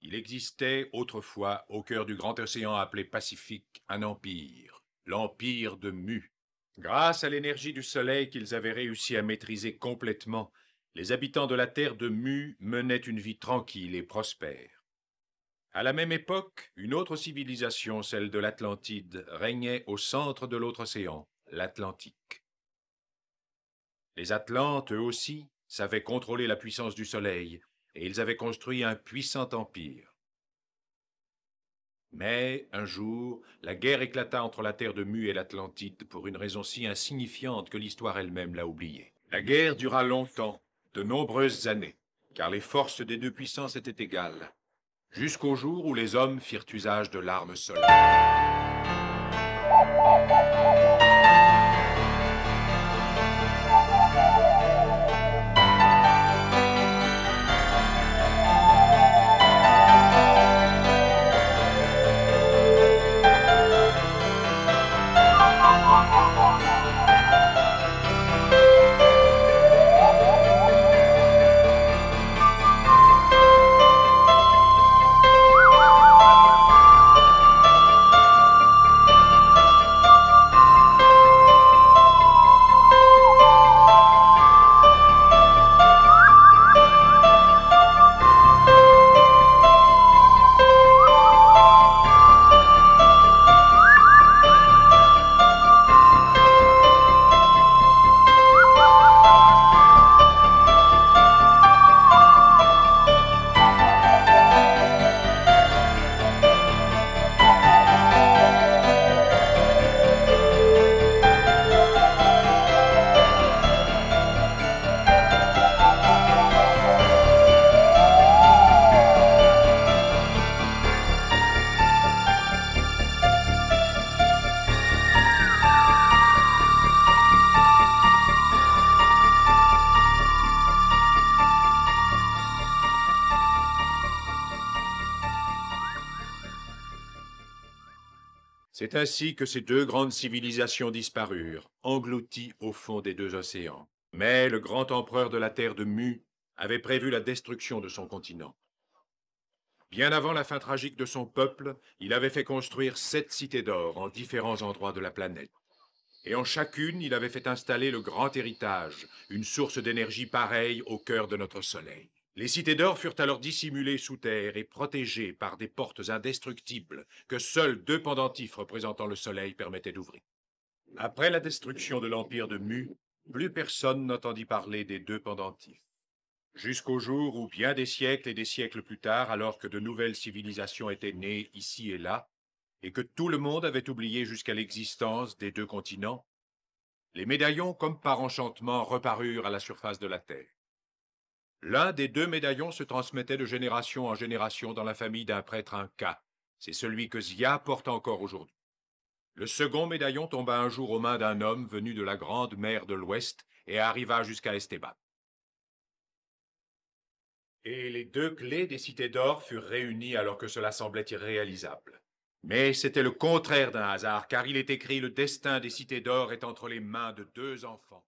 Il existait autrefois, au cœur du grand océan appelé Pacifique, un empire, l'empire de Mu. Grâce à l'énergie du soleil qu'ils avaient réussi à maîtriser complètement, les habitants de la terre de Mu menaient une vie tranquille et prospère. À la même époque, une autre civilisation, celle de l'Atlantide, régnait au centre de l'autre océan, l'Atlantique. Les Atlantes, eux aussi, savaient contrôler la puissance du soleil, et ils avaient construit un puissant empire. Mais, un jour, la guerre éclata entre la terre de Mu et l'Atlantide pour une raison si insignifiante que l'histoire elle-même l'a oubliée. La guerre dura longtemps, de nombreuses années, car les forces des deux puissances étaient égales, jusqu'au jour où les hommes firent usage de l'arme solaire. C'est ainsi que ces deux grandes civilisations disparurent, englouties au fond des deux océans. Mais le grand empereur de la terre de Mu avait prévu la destruction de son continent. Bien avant la fin tragique de son peuple, il avait fait construire 7 cités d'or en différents endroits de la planète. Et en chacune, il avait fait installer le grand héritage, une source d'énergie pareille au cœur de notre soleil. Les cités d'or furent alors dissimulées sous terre et protégées par des portes indestructibles que seuls 2 pendentifs représentant le soleil permettaient d'ouvrir. Après la destruction de l'empire de Mu, plus personne n'entendit parler des 2 pendentifs. Jusqu'au jour où, bien des siècles et des siècles plus tard, alors que de nouvelles civilisations étaient nées ici et là, et que tout le monde avait oublié jusqu'à l'existence des 2 continents, les médaillons, comme par enchantement, reparurent à la surface de la Terre. L'un des 2 médaillons se transmettait de génération en génération dans la famille d'un prêtre Inca. C'est celui que Zia porte encore aujourd'hui. Le second médaillon tomba un jour aux mains d'un homme venu de la grande mer de l'Ouest et arriva jusqu'à Esteban. Et les 2 clés des cités d'or furent réunies alors que cela semblait irréalisable. Mais c'était le contraire d'un hasard, car il est écrit: le destin des cités d'or est entre les mains de 2 enfants.